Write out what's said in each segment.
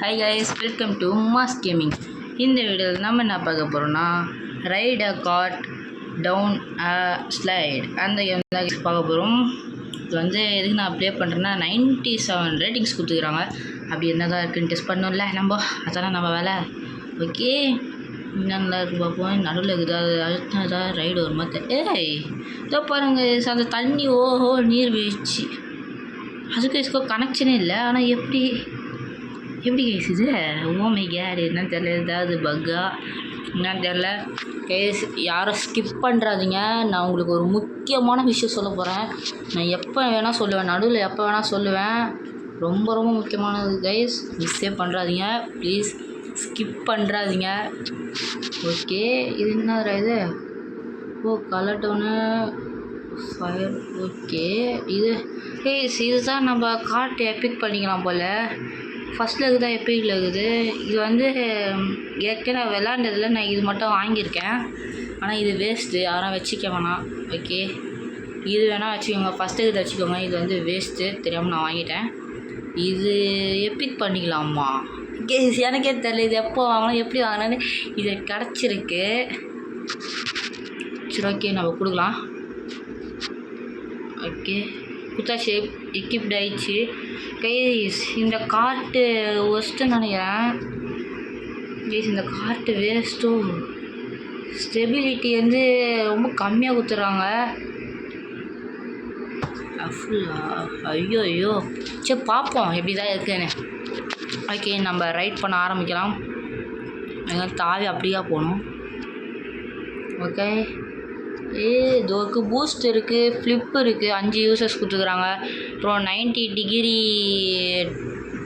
Hi guys, welcome to mass gaming. இந்த வீடியோவில் நம்ம என்ன பார்க்க போகிறோம்னா ரைட் அ கார்ட் டவுன் அ ஸ்லைட் அந்த கேம் தான் பார்க்க போகிறோம். இது வந்து எதுக்கு நான் ப்ளே பண்ணுறேன்னா 97 ரேட்டிங்ஸ் கொடுத்துக்கிறாங்க. அப்படி என்ன தான் இருக்குன்னு டெஸ்ட் பண்ணோம்ல நம்ம, அதெல்லாம் நம்ம வேலை. ஓகே, நல்லா இருக்கு பார்ப்போம். நடுவில் இருக்குது, அது அழுத்தினதான் ரைடு ஒரு மாதிரி. இதோ பாருங்கள், அந்த தண்ணி ஓஹோ நீர் வீழ்ச்சி, அதுக்கு இதுக்கோ கனெக்ஷனே இல்லை. ஆனால் எப்படி கேஸ் இது? ஓமை கேடு என்னன்னு தெரியல, ஏதாவது பக்கா என்னன்னு தெரில. கேஸ் யாரும் ஸ்கிப் பண்ணுறாதீங்க. நான் உங்களுக்கு ஒரு முக்கியமான விஷயம் சொல்ல போகிறேன். நான் எப்போ வேணால் சொல்லுவேன், நடுவில் எப்போ வேணால் சொல்லுவேன். ரொம்ப ரொம்ப முக்கியமானது கைஸ், மிஸ்ஸே பண்ணுறாதீங்க ப்ளீஸ், ஸ்கிப் பண்ணுறாதீங்க. ஓகே, இது என்ன இது? ஓ, கலர் டவுனு ஃபயர். ஓகே, இதுதான் நம்ம கார்ட் எபிக் பண்ணிக்கலாம் போல். ஃபஸ்ட்டில் இருக்குதா எப்பிக்கில் இருக்குது. இது வந்து ஏற்கனவே விளாண்டதில் நான் இது மட்டும் வாங்கியிருக்கேன். ஆனால் இது வேஸ்ட்டு, யாரும் வச்சுக்க வேணாம். ஓகே, இது வேணால் வச்சுக்கோங்க, ஃபஸ்ட்டு இது வச்சுக்கோங்க. இது வந்து வேஸ்ட்டு, தெரியாமல் நான் வாங்கிட்டேன். இது எப்பிக் பண்ணிக்கலாமா? எனக்கே தெரியல இது எப்போ வாங்கணும் எப்படி வாங்கினேன்னு. இது கிடச்சிருக்கு. சரி, ஓகே, நம்ம கொடுக்கலாம். ஓகே, குத்தாச்சு, எக்யூப்ட் ஆயிடுச்சு. கைஸ் இந்த கார்ட்டு ஒஸ்ட்டுன்னு நினைக்கிறேன். கைஸ் இந்த கார்ட்டு வேஸ்ட்டோ. ஸ்டெபிலிட்டி வந்து ரொம்ப கம்மியாக கொடுத்துட்றாங்க. ஃபுல்லா ஐயோ சரி, பார்ப்போம் எப்படி தான் இருக்குன்னு. ஓகே, நம்ம ரைட் பண்ண ஆரம்பிக்கலாம். தாவி அப்படியா போகணும். ஓகே, இதோருக்கு பூஸ்ட் இருக்குது, ஃப்ளிப் இருக்குது, 5 யூசர்ஸ் கொடுத்துக்குறாங்க. அப்புறம் 90 டிகிரி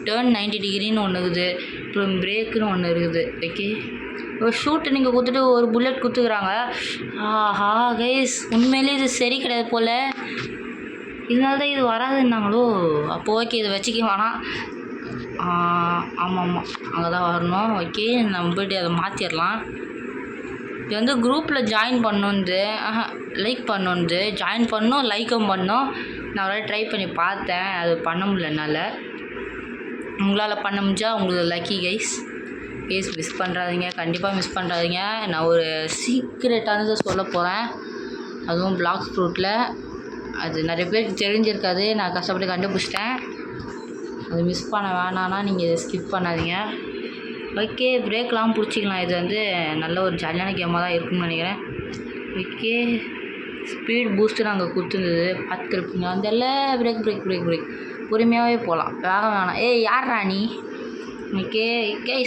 டேர்ன், 90 டிகிரின்னு ஒன்று இருக்குது. அப்புறம் பிரேக்குன்னு ஒன்று இருக்குது. ஓகே, ஒரு ஷூட்டு நீங்கள் கொடுத்துட்டு ஒரு புல்லட் கொடுத்துக்குறாங்க. ஆஹா கைஸ், உண்மையிலே இது சரி கிடையாது போல். இதனால தான் இது வராதுன்னாங்களோ. அப்போ ஓகே, இதை வச்சுக்க வேணாம். ஆமாம், அங்கே தான் வரணும். ஓகே, நம்ம போய்ட்டு அதை மாற்றிடலாம். இது வந்து குரூப்பில் ஜாயின் பண்ணணுந்து, லைக் பண்ணணுந்து, ஜாயின் பண்ணணும், லைக்கும் பண்ணணும். நான் ஒரு ட்ரை பண்ணி பார்த்தேன், அது பண்ண முடியல என்னால். உங்களால் பண்ண முடிஞ்சால் உங்களுக்கு லக்கி கைஸ். மிஸ் பண்ணுறாதீங்க, கண்டிப்பாக மிஸ் பண்ணுறாதீங்க. நான் ஒரு சீக்ரெட்டானதை சொல்ல போகிறேன், அதுவும் பிளாக் ஃப்ரூட்டில். அது நிறைய பேருக்கு தெரிஞ்சிருக்காது, நான் கஷ்டப்பட்டு கண்டுபிடிச்சிட்டேன். அது மிஸ் பண்ண வேணான்னா நீங்கள் இதை ஸ்கிப் பண்ணாதீங்க. ஓகே, பிரேக்லாம் பிடிச்சிக்கலாம். இது வந்து நல்ல ஒரு ஜாலியான கேமாக தான் இருக்குன்னு நினைக்கிறேன். ஓகே, ஸ்பீட் பூஸ்ட்டு நாங்கள் கொடுத்துருந்தது பார்த்துருப்பீங்க. அந்த எல்லாம் பிரேக் பொறுமையாகவே போகலாம், வேகம் வேணாம். யார் ராணி? ஓகே,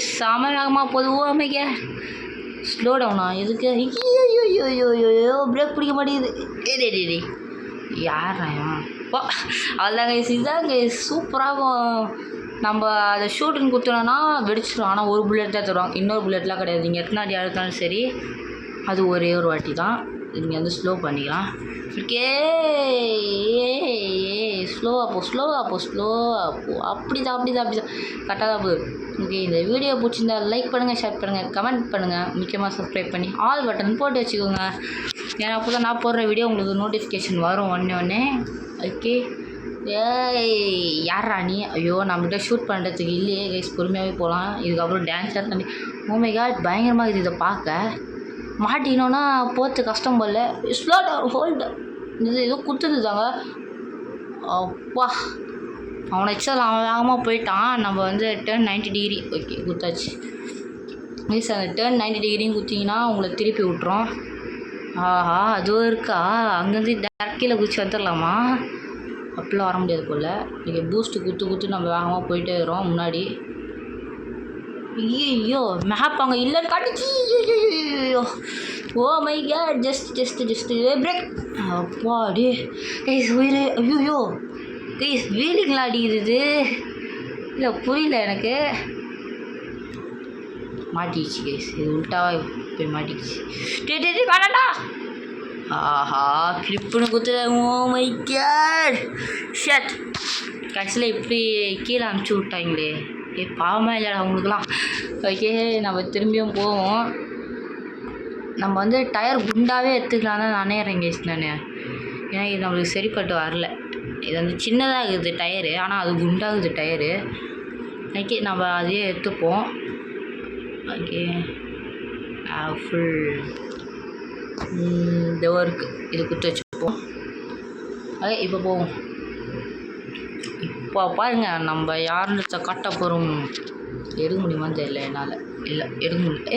செம வேகமாக போகுது. ஓமைக்கே ஸ்லோ டவுனா? எதுக்கு? ஐயோ பிரேக் பிடிக்க மாட்டேங்குது. யார் ராயம்? அவ்வளோதான் கைஸ், இதுதான் கைஸ் சூப்பராகும். நம்ம அதை ஷூட்டுன்னு கொடுத்தோன்னா வெடிச்சிடும். ஆனால் ஒரு புல்லட் தான் தருவாங்க, இன்னொரு புல்லட்லாம் கிடையாது. நீங்கள் எத்தனை அடி அழுத்தாலும் சரி, அது ஒரே ஒரு வாட்டி தான். நீங்கள் வந்து ஸ்லோ பண்ணிக்கலாம். ஓகே, ஸ்லோவாக போ. அப்படி தான் கரெக்டாக தான் போகுது. ஓகே, இந்த வீடியோ பிடிச்சிருந்தா லைக் பண்ணுங்கள், ஷேர் பண்ணுங்கள், கமெண்ட் பண்ணுங்கள், முக்கியமாக சப்ஸ்கிரைப் பண்ணி ஆல் பட்டன் போட்டு வச்சுக்கோங்க. ஏன்னா அப்போ தான் நான் போடுற வீடியோ உங்களுக்கு நோட்டிஃபிகேஷன் வரும் ஒன்றே. ஓகே, யார் ராணி? ஐயோ, நம்மகிட்ட ஷூட் பண்ணுறதுக்கு இல்லையே கைஸ், பொறுமையாகவே போகலாம். இதுக்கப்புறம் டான்ஸாக தண்ணி. ஓமை காட், பயங்கரமாக இருக்குது. இதை பார்க்க மாட்டினோன்னா போகிறது கஷ்டம் போல். ஸ்லோ டவுன், ஹோல்டு, இது ஏதோ கொடுத்துருந்தாங்க. அப்பா, அவனை எக்ஸால் அவன் வேகமாக போயிட்டான். நம்ம வந்து டேர்ன் 90 டிகிரி. ஓகே, குத்தாச்சு ப்ளீஸ். அந்த டேர்ன் 90 டிகிரின்னு குத்திங்கன்னா உங்களை திருப்பி விட்றோம். ஆஹா, அதுவும் இருக்கா? அங்கேருந்து டேரக்ட் கீழே குச்சி வந்துடலாமா? அப்படிலாம் வர முடியாது போல். நீங்கள் பூஸ்ட்டு குத்து நம்ம வேகமாக போயிட்டே வரோம் முன்னாடி. ஐயோ, மேப் அங்கே இல்லைன்னு காட்டுச்சு. ஐயோ, oh my god, just break. அப்பாடி கைஸ், உயிர். ஐயோ கைஸ், வீலிங்லாம் அடிக்குது. இல்லை புரியல எனக்கு. மாட்டிக்கிச்சு கைஸ், இது உள்டாவாக போய் மாட்டிக்கிச்சு. வேணாண்டா. ஆஹா, ஃப்ளிப்புன்னு குத்துறேன். Oh my god, shut. கடைசியில் இப்படி கீழே அனுப்பிச்சி விட்டாங்களே. பாவமாக இல்லைடா அவங்களுக்குலாம். ஓகே, நம்ம திரும்பியும் போவோம். நம்ம வந்து டயர் குண்டாகவே எடுத்துக்கலாம் தான் நினைக்கிறேன் கேஸ் நான். ஏன்னா இது நம்மளுக்கு சரிப்பட்டு வரல. இது வந்து சின்னதாக இருக்குது டயரு, ஆனால் அது குண்டாகுது டயரு. ஓகே நம்ம அதையே எடுத்துப்போம். ஓகே ஃபுல் டோருக்கு இது கொடுத்து வச்சுப்போம். ஓகே இப்போ போவோம். இப்போ பாருங்க நம்ம யாருன்னு காட்ட போகிறோம். எடுக்க முடியுமான்னு தெரியல என்னால். இல்லை எடுக்க முடியல.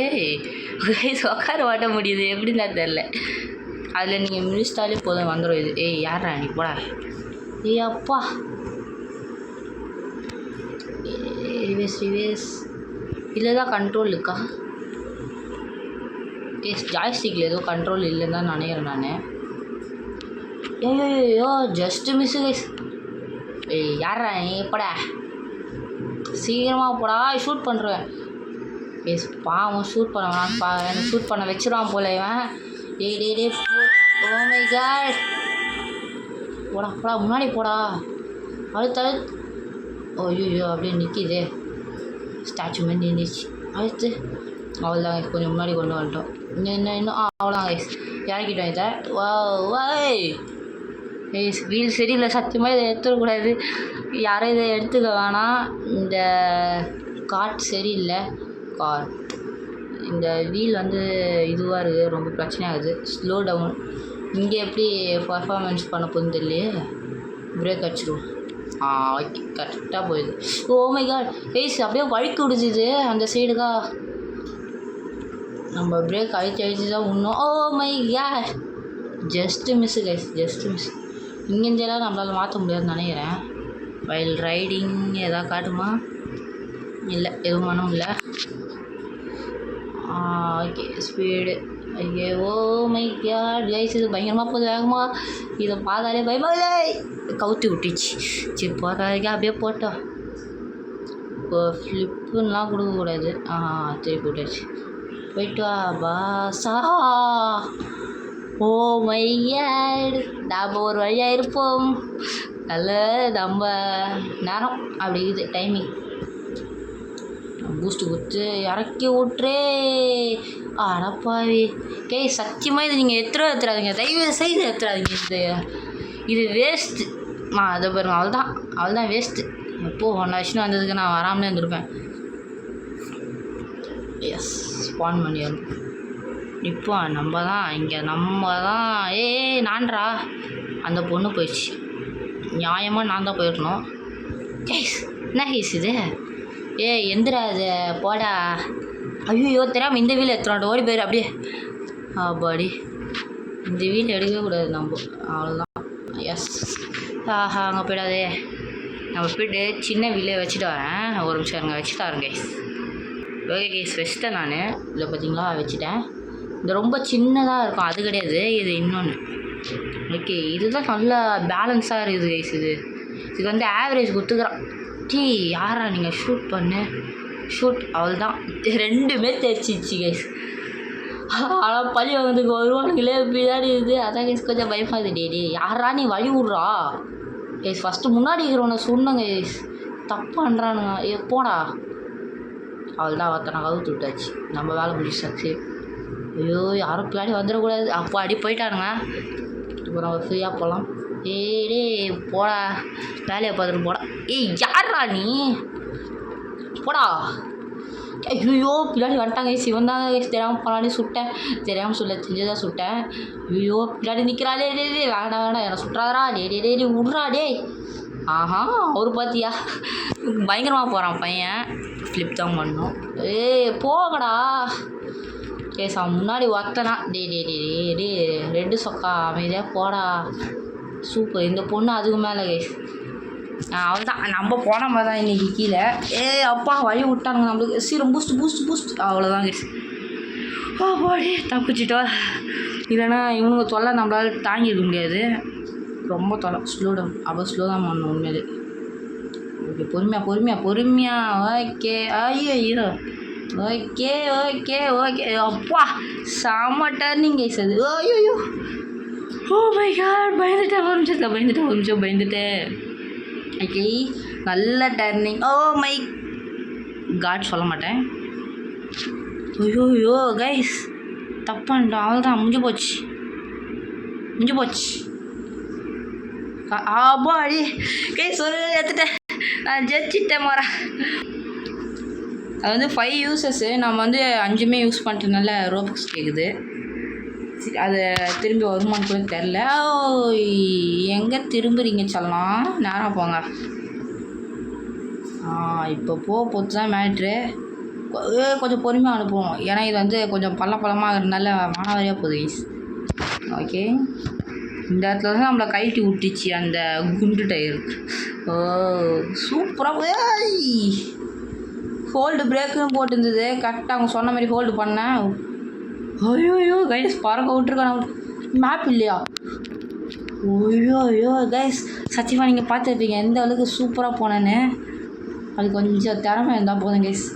உட்கார மாட்ட முடியுது எப்படின்னா தெரில. அதில் நீங்கள் மினிஸ்டாலே போதும் வந்துடும் இது. யாரா நீ போடா. அப்பா ரிவேஸ் இல்லை தான் கண்ட்ரோல் இருக்கா? ஜாய்ஸ்டிக்கில் ஏதோ கண்ட்ரோல் இல்லைன்னு தான் நினைக்கிறேன் நான். ஐயோ ஜஸ்ட்டு மிஸ்ஸு கைஸ். யாரா நீ எப்படா சீக்கிரமாக போடா ஷூட் பண்ணுறேன். பாவம் ஷூட் பண்ண வேணாம். எனக்கு ஷூட் பண்ண வச்சிருவான் போல இவன். டே ஓ மை காட். போடா முன்னாடி போடா. அடுத்து ஐயோ அப்படியே நிற்கிது. ஸ்டாச்சு மாதிரி நின்றுச்சு. அடுத்து அவ்வளோதான் கொஞ்சம் முன்னாடி கொண்டு வந்துட்டோம். இன்னும் அவ்வளோதான் கைஸ் இறக்கிட்டோம் இதை. வாய் வீல் சரியில்லை சத்தியமாக இதை எடுத்துடக்கூடாது. யாரும் இதை எடுத்துக்க வேணாம். இந்த காட் சரியில்லை. இந்த வீல் வந்து இதுவாக இருக்குது, ரொம்ப பிரச்சனையாகுது. Slow down. இங்கே எப்படி பர்ஃபார்மன்ஸ் பண்ண போகுதுன்னு தெரியலையே. பிரேக் அடிச்சிடுவோம். ஓகே கரெக்டாக போயிடுது. ஓ மை காட் கைஸ் அப்படியே வழுக்கி விடுச்சுது அந்த சைடுக்கா. நம்ம பிரேக் அழிச்சு தான் இன்னும். Oh my god just miss guys just miss. இங்கேருந்தெல்லாம் நம்மளால் மாற்ற முடியாதுன்னு நினைக்கிறேன். வைல் ரைடிங் எதாவது காட்டுமா? இல்லை எதுவும் பண்ணவும் இல்லை. Okay speed. ஐயோ ஓ மை காட் கைஸ் இது பயங்கரமாக போகுது வேகமாக. இதை பார்த்தாலே பயமாலே கவுத்தி விட்டுச்சு. சரி போகிறதுக்கே அப்படியே போட்டோம். இப்போ ஃப்ளிப்புன்னெலாம் கொடுக்கக்கூடாது. திருப்பி விட்டாச்சு. போயிட்டு வா பாசா. ஓ மை காட் நாம் ஒரு வழியாக இருப்போம். நல்ல நம்ம நேரம் அப்படி இருக்குது டைமிங். பூஸ்ட்டு கொடுத்து இறக்கி விட்றே. அடப்பாவி சத்தியமாக இது நீங்கள் எடுத்துடாதீங்க. தயவு செய்து எடுத்துடாதீங்க. இது வேஸ்ட்டு. அதை பாருங்க அவ்வளோதான் வேஸ்ட்டு. எப்போது 1 வருஷம் வந்ததுக்கு நான் வராமலே இருந்திருப்பேன். எஸ் ஸ்பான் பண்ணிடணும். இப்போ நம்ம தான் நான்றா அந்த பொண்ணு போயிடுச்சு. நியாயமாக நான் தான் போயிருக்கணும். என்ன கேஸ் இது? எந்திரா அது போடா. ஐயோ தெரியாமல் இந்த வீல் எடுத்துடான். ஓடி போயிரு அப்படியே. பாடி இந்த வீல் எடுக்கவே கூடாது நம்ம. அவ்வளோதான். எஸ் அங்கே போயிடாதே. நம்ம போய்ட்டு சின்ன வீலே வச்சுட்டு வரேன். ஒரு நிமிஷம் அங்கே வச்சுட்டு வரேன் கைஸ். ஓகே கைஸ் வச்சுட்டேன் நான். இதில் பார்த்தீங்களா வச்சுட்டேன். இந்த ரொம்ப சின்னதாக இருக்கும் அது கிடையாது, இது இன்னொன்று. ஓகே இதுதான் நல்லா பேலன்ஸாக இருக்குது கைஸ். இதுக்கு வந்து ஆவரேஜ் கொடுத்துக்குறான். யாரா நீங்கள் ஷூட் அவ்வளோதான். ரெண்டுமே தெரிச்சிச்சு கைஸ். ஆனால் பழி வாங்கிறதுக்கு வருவானுங்களே பின்னாடி இருக்குது. அதான் கைஸ் கொஞ்சம் பயமாக டே யாரா நீ வழி விட்றா கைஸ். ஃபஸ்ட்டு முன்னாடி இருக்கிறவனை சொன்னங்க கைஸ். தப்பான்றானுங்க. போடா அவ்வளோதான். ஒருத்தனை கவுத்து விட்டாச்சு. நம்ம வேலை முடிச்சாச்சு. ஐயோ யாரும் பின்னாடி வந்துடக்கூடாது. அப்போ அடி போயிட்டானுங்க. இப்போ நம்ம ஃப்ரீயாக போகலாம். டே போடா வேலையை பார்த்துட்டு போடா. யாரா நீ போடா. ஐயோ பின்னாடி வந்துட்டாங்க கைஸ். இவன் தாங்க கைஸ் தெரியாமல் போனாலே சுட்டேன். தெரியாமல் சொல்ல தெரிஞ்சதாக சுட்டேன். ஐயோ பின்னாடி நிற்கிறாளே. வேண்டாம் என்னை சுட்டுறாரா. டே விட்றா டே. அவரு பார்த்தியா பயங்கரமாக போகிறான் பையன். ஃப்ளிப் தான் பண்ணோம். போகடா கேஸ். அவன் முன்னாடி ஒத்தனா. டே ரெட்டு சொக்கா அமைதியாக போடா. சூப்பர். இந்த பொண்ணு அதுக்கு மேலே கைஸ். அவ்வளோதான் நம்ம போன மாதிரி தான் இன்றைக்கி கீழே. அப்பா வழி விட்டானுங்க நம்மளுக்கு. சீரம் பூஸ்ட் அவ்வளோதான் கைஸ். பாடி தப்பிச்சிட்டோம். இல்லைன்னா இவனுங்க தொல்லை நம்மளால் தாங்கியிருக்க முடியாது. ரொம்ப தொலை. ஸ்லோ தான் பண்ணணும் உண்மையிலே. ஓகே பொறுமையாக. ஓகே ஐயோ ஓகே அப்பா செம்ம டர்னிங் கைஸ் அது. ஐயோ ஓ மை காட் பயந்துட்டேன். ஓகே நல்ல டர்னிங். ஓ மை காட் சொல்ல மாட்டேன். ஐயோ கைஸ் தப்பான்டா. அவ்வளோதான் முடிஞ்சு போச்சு. அடி கைஸ் எடுத்துட்டேன். நான் ஜெயிச்சிட்டேன் மாறா. அது வந்து 5 யூசஸ்ஸு. நம்ம வந்து 5மே யூஸ் பண்ணிட்டனால ரோபக்ஸ் கேட்குது. சரி, அது திரும்பி வருமானு கூட தெரில. எங்கே திரும்புறீங்க சொல்லலாம்? நேரம் போங்க. இப்போ போச்சு தான் மேட்ரு. கொஞ்சம் பொறுமையாக அனுப்புவோம். ஏன்னா இது வந்து கொஞ்சம் பள்ளமாக இருக்கிறதுனால மானாவாரியாக போகுது கைஸ். ஓகே, இந்த இடத்துல தான் நம்மளை கழட்டி விட்டுச்சு அந்த குண்டு டயர். சூப்பராக ஹோல்டு பிரேக்குன்னு போட்டுருந்தது. கரெக்டாக அவங்க சொன்ன மாதிரி ஹோல்டு பண்ணேன். ஐயோ கைஸ், பறக்க விட்டுருக்கான். மேப் இல்லையா? ஐயோ கைஸ், சத்தியமாக நீங்கள் பார்த்துருப்பீங்க எந்த அளவுக்கு சூப்பராக போனேன்னு. அது கொஞ்சம் திறமை இருந்தால் போதும் கைஸ்.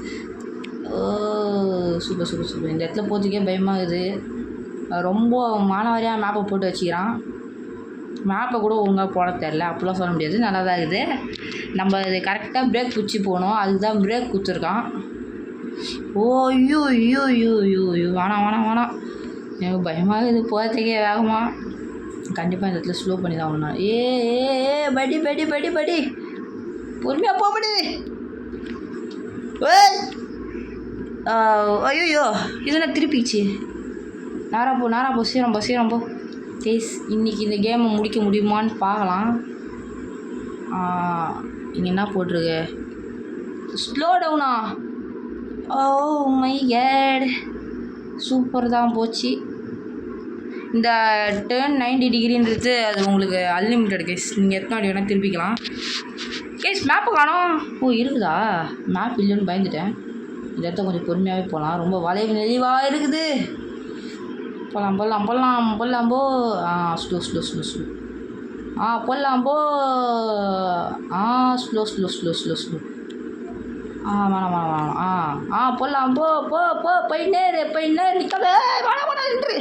சூப்பர். இந்த இடத்துல போகிறதுக்கே பயமாகுது. ரொம்ப மானவாரியாக மேப்பை போட்டு வச்சுக்கிறான். மேப்பை கூட ஒழுங்காக போட தெரில, அப்படிலாம் சொல்ல முடியாது. நல்லா தான் இருக்குது. நம்ம இது கரெக்டாக பிரேக் பிடிச்சி போகணும். அதுக்கு தான் பிரேக் கொடுத்துருக்கான். ஐயோ வேணாம். எனக்கு பயமாக இது போகிறதுக்கே வேகமாக. கண்டிப்பாக இந்த இடத்துல ஸ்லோ பண்ணி தான் ஒன்றா. படி பொறுமையாக போகப்படு. ஐயோ இது நான் திருப்பிச்சு. நேராக போ சீரம் போ. கேஸ் இன்றைக்கி இந்த கேமை முடிக்க முடியுமான்னு பார்க்கலாம். இங்கே என்ன போட்டிருக்கு? ஸ்லோ டவுனா? ஓ மை கேட், சூப்பர் தான் போச்சு. இந்த டேர்ன் 90 டிகிரின்றது அது உங்களுக்கு அன்லிமிட்டட் கேஸ். நீங்கள் எத்தனை வாட்டி வேணால் திருப்பிக்கலாம். கேஸ் மேப்பு காணோம். இருக்குதா? மேப் இல்லைன்னு பயந்துட்டேன். இந்த இடத்த கொஞ்சம் பொறுமையாகவே போகலாம். ரொம்ப வளைவு நெளிவாக இருக்குது. போகலாம் போ. ஸ்லோ போகலாம் போ. ஸ்லோ வேணாம். போகலாம் போ. போயின்னே நிற்காத. வேணாம் நின்று.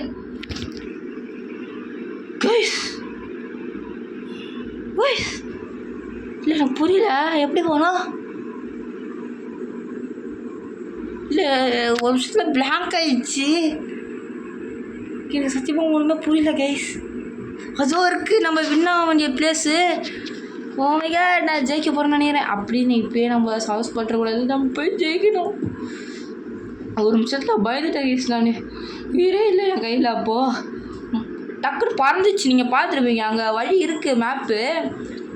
இல்லை எனக்கு புரியல எப்படி போகணும். இல்லை ஒரு விஷயத்தில் பிளாங்க் ஆயிடுச்சு. எனக்கு சத்தியமாக ஒன்றுமே புரியல கைஸ். அதுவும் இருக்குது நம்ம வின் ஆக வேண்டிய பிளேஸு. ஓமையா நான் ஜெயிக்க போகிறேன்னு நினைக்கிறேன். அப்படின்னு இப்போயே நம்ம சவுஸ் பற்றக்கூடாது. நம்ம போய் ஜெயிக்கணும். ஒரு நிமிஷத்தில் பயந்துட்டேன் கைஸ். நான் உயிரே இல்லை என் கையில். அப்போது டக்குன்னு பறந்துச்சு. நீங்கள் பார்த்துருப்பீங்க அங்கே வழி இருக்குது மேப்பு.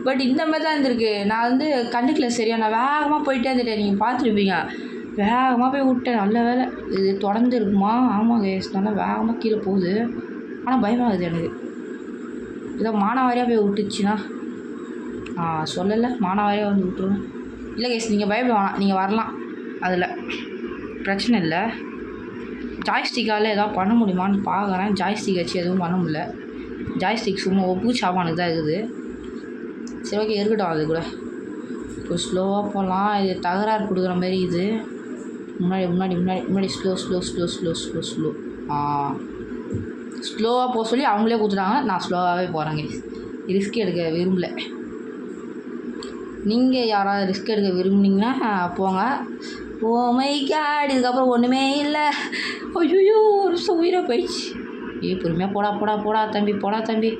பட் இந்த மாதிரி தான் இருந்திருக்கு. நான் வந்து கண்டுக்கல சரியா. நான் வேகமாக போயிட்டே இருந்துட்டேன். நீங்கள் பார்த்துருப்பீங்க. வேகமாக போய் விட்டேன். நல்ல வேலை. இது தொடர்ந்து இருக்குமா? ஆமாம் கேஸ், நல்லா வேகமாக கீழே போகுது. ஆனால் பயமாகுது எனக்கு. ஏதோ மானாவாரியாக போய் விட்டுச்சுன்னா சொல்லலை. மானாவாரியாக வந்து விட்டுருவேன். இல்லை கேஸ், நீங்கள் பயப்பட வேணாம். நீங்கள் வரலாம், அதில் பிரச்சனை இல்லை. ஜாய்ஸ்டிக்கால் எதாவது பண்ண முடியுமான்னு பார்க்குறேன். ஜாய்ஸ்டிக் வச்சு எதுவும் பண்ண முடியல. ஜாய்ஸ்டிக் சும்மா ஒப்பு சாமானுக்கு தான் இருக்குது. சரி ஓகே, இருக்கட்டும். அது கூட இப்போ ஸ்லோவாக போகலாம். இது தகராறு கொடுக்குற மாதிரி இது. முன்னாடி ஸ்லோ ஸ்லோவாக போக சொல்லி அவங்களே கொடுத்துட்டாங்க. நான் ஸ்லோவாகவே போகிறேங்க. ரிஸ்க் எடுக்க விரும்பல. நீங்கள் யாராவது ரிஸ்க் எடுக்க விரும்புனீங்கன்னா போங்க. ஓ மை காட், இதுக்கப்புறம் ஒன்றுமே இல்லை. ஐயோ ஒரு நிமிஷம் உயிரை போயிடுச்சு. பொறுமையாக போடா தம்பி.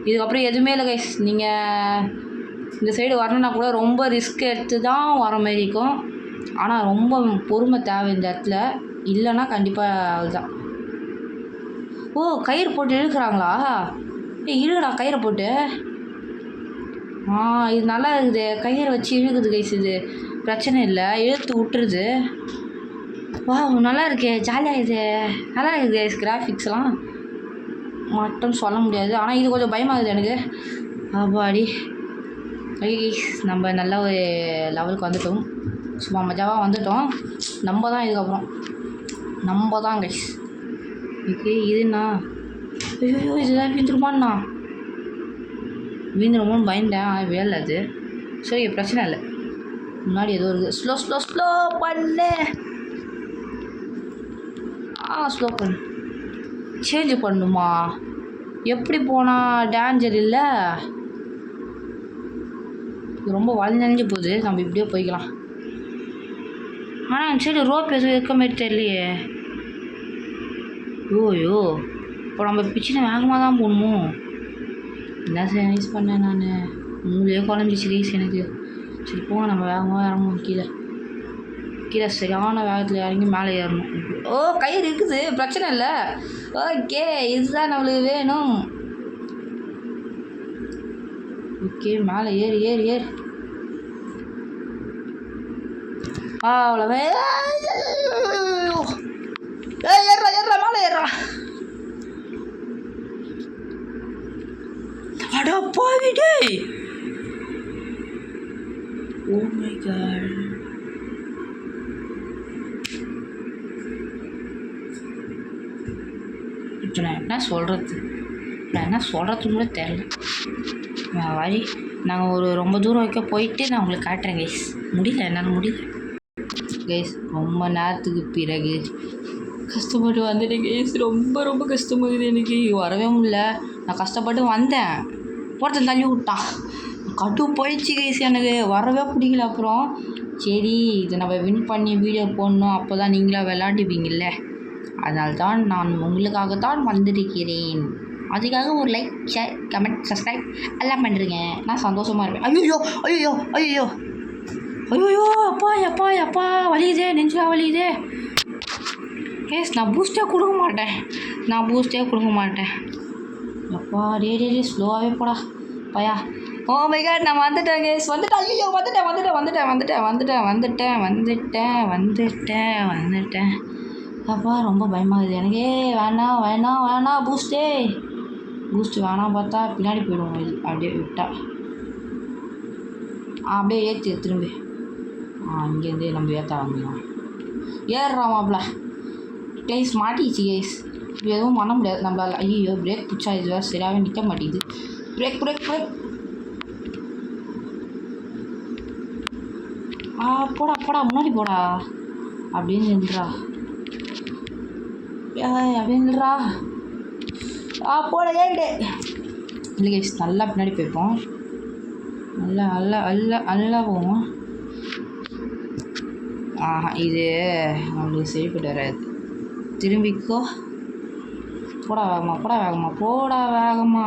இதுக்கப்புறம் எதுவுமே இல்லை கைஸ். நீங்கள் இந்த சைடு வரணுன்னா கூட ரொம்ப ரிஸ்க் எடுத்து தான் வர மாதிரி இருக்கும். ஆனால் ரொம்ப பொறுமை தேவை இந்த இடத்துல. இல்லைன்னா கண்டிப்பாக அதுதான். கயிறு போட்டு இழுக்கிறாங்களா? இழுக்கடா கயிறை போட்டு. இது நல்லா இருக்குது. கயிறை வச்சு இழுக்குது கைஸ். இது பிரச்சனை இல்லை, இழுத்து விட்டுருது. நல்லா இருக்கே, ஜாலியாக இது. நல்லா இருக்குது கைஸ். கிராஃபிக்ஸ்லாம் மட்டும் சொல்ல முடியாது. ஆனால் இது கொஞ்சம் பயமாகுது எனக்கு. அப்பாடி. ஓகே கைஸ், நம்ம நல்ல ஒரு லெவலுக்கு வந்துட்டோம். சும்மா மஜாவாக வந்துட்டோம். நம்ம தான் இதுக்கப்புறம் நம்ம தான் கைஸ். ஓகே, இதுண்ணா. ஐயோ இதுதான் வீந்துருமாண்ணா. வீந்துருமோன்னு பயந்தேன். வேலை அது. சரி பிரச்சனை இல்லை. முன்னாடி ஏதோ இருக்குது. ஸ்லோ பண்ணு. ஸ்லோ பண்ணு. சேஞ்சு பண்ணுமா? எப்படி போனால் டேஞ்சர் இல்லை? ரொம்ப வளைஞ்சு போகுது. நம்ம இப்படியே போய்க்கலாம். ஆனால் சரி, ரோப் எதுவும் இருக்க மாதிரி தெரியலையே. ஐயோ இப்போ நம்ம பிச்சுன்னு வேகமாக தான் போகணுமோ? என்ன சேவைஸ் பண்ணேன் நான். உங்களே குழம்பிச்சு கைஸ் எனக்கு. சரி போங்க, நம்ம வேகமாக இறங்குவோம் கீழே. கீழே சரியான வேகத்தில் இறங்கி மேலே ஏறணும். ஓ கயிறு இருக்குது, பிரச்சனை இல்லை. ஓகே, இதுதான் நம்மளுக்கு வேணும். ஓகே, மேலே ஏறு ஏறு ஏறு. அவ்வளோவே. ஏறா ஏறா மேலே ஏறா. அடா போயிடு. Oh my god. இப்போ நான் என்ன சொல்கிறது கூட தெரில. வழி நாங்கள் ரொம்ப தூரம் வரைக்கும் போயிட்டு நான் உங்களுக்கு காட்டுறேன் கைஸ். என்னால் முடியல கைஸ். ரொம்ப நேரத்துக்கு பிறகு கஷ்டப்பட்டு வந்துட்டேன் கைஸ். ரொம்ப கஷ்டமாகுது எனக்கு. வரவே முடியல. நான் கஷ்டப்பட்டு வந்தேன், ஒருத்தன் தள்ளி விட்டான். கடும் போயிடுச்சு கைஸ். எனக்கு வரவே பிடிக்கல. அப்புறம் சரி இதை நம்ம வின் பண்ணி வீடியோ போடணும், அப்போ தான் நீங்களாக விளையாடுவீங்கள்ல. அதனால்தான் நான் உங்களுக்காகத்தான் வந்திருக்கிறேன். அதுக்காக ஒரு லைக், ஷேர், கமெண்ட், சப்ஸ்கிரைப் எல்லாம் பண்ணுறீங்க. நான் சந்தோஷமாக இருப்பேன். ஐயோ அப்பா வலியுதே, நெஞ்சுலாம் வலியுதே கேஸ். நான் பூஸ்டே கொடுக்க மாட்டேன். அப்பா டே ஸ்லோவாகவே போடா பையா. ஓ மை காட், நான் வந்துட்டேன் கேஸ். ஐயோ வந்துட்டேன். அப்பா ரொம்ப பயமாகுது எனக்கு. வேணாம் பூஸ்ட்டு வேணாம். பார்த்தா பின்னாடி போயிடுவோம். இது அப்படியே விட்டா அப்படியே ஏற்றி திரும்பி இங்கேருந்தே நம்ம ஏற்ற ஆரம்பிக்கலாம். ஏறுறா மாப்பிள்ள. கைஸ் மாட்டிச்சு கைஸ். எதுவும் பண்ண முடியாது நம்மளால். ஐயோ பிரேக் பிடிச்சா இது வேறு சரியாகவே நிற்க மாட்டேங்குது. பிரேக் போடா முன்னாடி போடா. அப்படின்னு நின்றா. போட ஏறிடு. இல்லை கைஸ், நல்லா பின்னாடி போய்ப்போம். நல்லா போவோம். இது நம்மளுக்கு சரிப்பட்டு வராது. திரும்பிக்கோ. போடா வேகமா.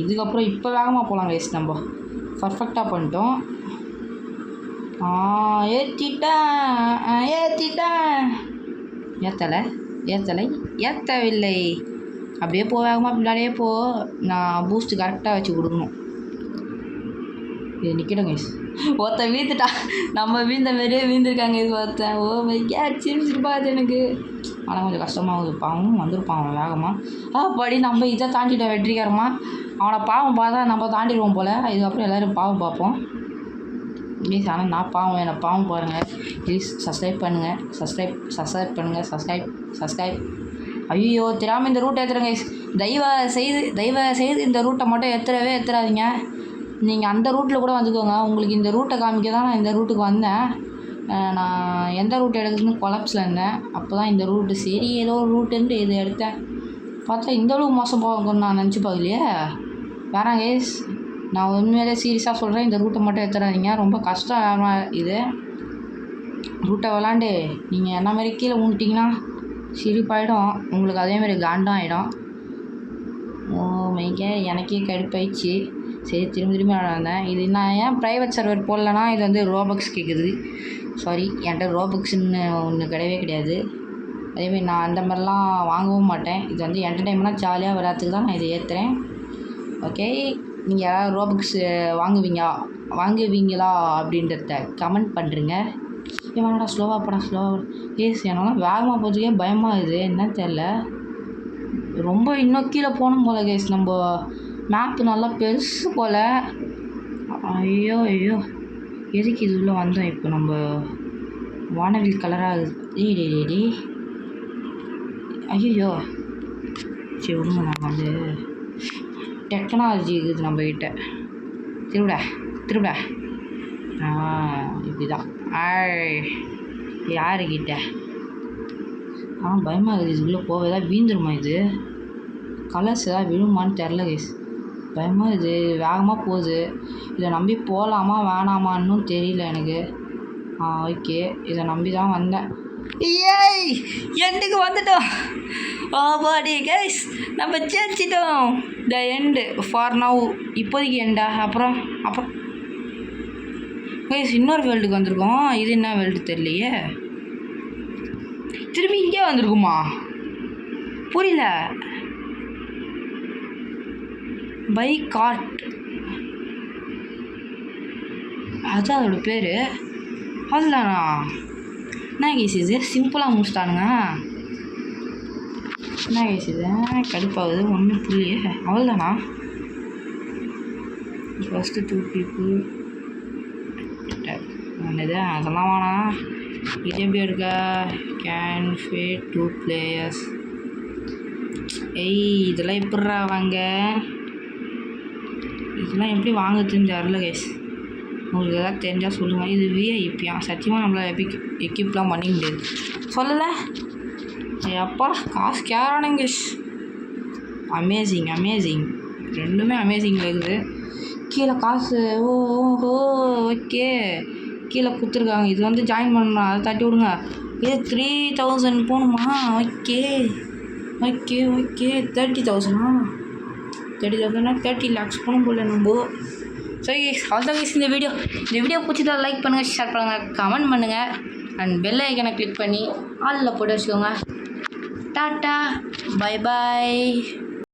இதுக்கப்புறம் இப்போ வேகமாக போகலாம் கைஸ். நம்ம பர்ஃபெக்டாக பண்ணிட்டோம். ஏற்றவில்லை. அப்படியே வேகமாக பின்னாடியே போ. நான் பூஸ்ட்டு கரெக்டாக வச்சு கொடுக்கணும். இது நிற்கிடும் கைஸ். ஒருத்தன் வீழ்ந்துட்டா. நம்ம வீழ்ந்த மாரியே வீழ்ந்துருக்காங்க இது ஒருத்தன். ஓ மை காட், சிரிச்சிருப்பாது எனக்கு. ஆனால் கொஞ்சம் கஷ்டமாகுது. பாவம் வந்திருப்பான் அவன் வேகமாக. படி நம்ம இதை தாண்டிட்டோம் வெற்றிகரமாக. அவனை பாவம் பார்த்தா நம்ம தாண்டிடுவோம் போல். இதுக்கப்புறம் எல்லோரும் பாவம் பார்ப்போம் ப்ளீஸ். ஆனால் நான் பாவம், என்னை பாவம் பாருங்கள் ப்ளீஸ். சப்ஸ்கிரைப் பண்ணுங்கள். சப்ஸ்கிரைப். ஐயோ தெரியாமல் இந்த ரூட்டை ஏற்றுறேங்க. தயவு செய்து இந்த ரூட்டை மட்டும் ஏற்றாதீங்க. நீங்கள் அந்த ரூட்டில் கூட வந்துக்கோங்க. உங்களுக்கு இந்த ரூட்டை காமிக்க தான் நான் இந்த ரூட்டுக்கு வந்தேன். நான் எந்த ரூட் எடுக்குதுன்னு கொலாப்ஸில் இருந்தேன். அப்போ தான் இந்த ரூட்டு சரி ஏதோ ஒரு ரூட்டுன்ட்டு இது எடுத்தேன். பார்த்தா இந்த அளவுக்கு மோசம் போகணும்னு நான் நினச்சி பார்க்கலையே. வேணாம் கைஸ், நான் உண்மையிலே சீரியஸாக சொல்கிறேன். இந்த ரூட்டை மட்டும் எடுத்துறாதீங்க. ரொம்ப கஷ்டம் இது. ரூட்டை விளாண்டு நீங்கள் என்ன மாதிரி கீழே ஊண்டிட்டிங்கன்னா சிரிப்பாயிடும். உங்களுக்கு அதேமாதிரி காண்டாக ஆகிடும். ஓ மைக்கே, எனக்கே கடுப்பாயிடுச்சு. சரி திரும்பி வந்தேன். இது நான் ஏன் ப்ரைவேட் சர்வர் போடலன்னா இது வந்து ரோபக்ஸ் கேட்குது. சாரி, என்கிட்ட ரோபக்ஸ்ன்னு ஒன்று கிடையாது. அதேமாதிரி நான் அந்த மாதிரிலாம் வாங்கவும் மாட்டேன். இது வந்து என்டர்டைன்மெண்ட்டாக ஜாலியாக விளையாட்டுக்கு தான் நான் இதை ஏற்றுறேன். ஓகே, நீங்கள் யாராவது ரோபக்ஸ் வாங்குவீங்களா அப்படின்றத கமெண்ட் பண்ணுறீங்க. ஏமாடா ஸ்லோவாக கேஸ். என்னால் வேகமாக போகிறதுக்கே பயமாகுது. என்னன்னு தெரில. ரொம்ப இன்னும் கீழே போகணும் போல் கேஸ். நம்ம மேப்பு நல்லா பெருசு போல். ஐயோ எதுக்கு இது உள்ளே வந்தோம்? இப்போ நம்ம வானவில் கலராக டே ஐயோ சரி விடுங்க. நம்ம வந்து டெக்னாலஜி இருக்குது நம்மக்கிட்ட. திருவிடா இப்படி தான் யாருக்கிட்ட. பயமாக இருக்குது. இதுக்குள்ளே போக ஏதாவது வீந்துருமா? இது கலர்ஸ் ஏதாவது விழுமான்னு தெரில கைஸ். பயமாக இது வேகமாக போகுது. இதை நம்பி போகலாமா வேணாமான்னு தெரியல எனக்கு. ஓகே, இதை நம்பி தான் வந்தேன். ஏய் எண்டுக்கு வந்துட்டோம். பாடி கைஸ் நம்ம ஜெயிச்சிட்டோம். The end for now. இப்போதைக்கு எண்டா. அப்புறம் கைஸ் இன்னொரு வேர்ல்டுக்கு வந்திருக்கோம். இது என்ன வேர்ல்டு தெரியலையே. திரும்பி இங்கே வந்திருக்குமா? புரியல. பை கார்ட் அதான் அதோட பேர். அதுதானா? என்ன கேஸ் இது? சிம்பிளாக முடிச்சிட்டானுங்க. என்ன கேஸ் இது? கடுப்பாகுது. ஒன்றும் புரியலையே. அவ்வளோதானா? ஃபஸ்ட்டு 2 people என்னது? அதெல்லாம் வேணாம். இது எப்படி எடுக்க? Can fade 2 players. இதெல்லாம் எப்படிரா வாங்க? இதெல்லாம் எப்படி வாங்குறதுன்னு தெரில கேஸ். உங்களுக்கு எதாவது தெரிஞ்சால் சொல்லுங்கள். இது விஐபியா? சத்தியமாக நம்மளால் எக்யூப்லாம் பண்ணிக்க முடியாது. சொல்லலை அப்பா. காசு கேரானுங்க கேஸ். அமேசிங் ரெண்டுமே அமேசிங்கில் இருக்குது. கீழே காசு ஓஹோ ஓகே கீழே கொடுத்துருக்காங்க. இது வந்து ஜாயின் பண்ணணும். அதை தட்டி விடுங்க. இது 3000 போகணுமா? ஓகே 30,000 30 lakhs போகணும் போல நம்ம. சரி அவ்வளோதான் கைஸ் இந்த வீடியோ பிடிச்சதா லைக் பண்ணுங்கள், ஷேர் பண்ணுங்கள், கமெண்ட் பண்ணுங்கள் அண்ட் பெல் ஐக்கனை கிளிக் பண்ணி ஆலில் போட்டு வச்சுக்கோங்க. Tata bye bye.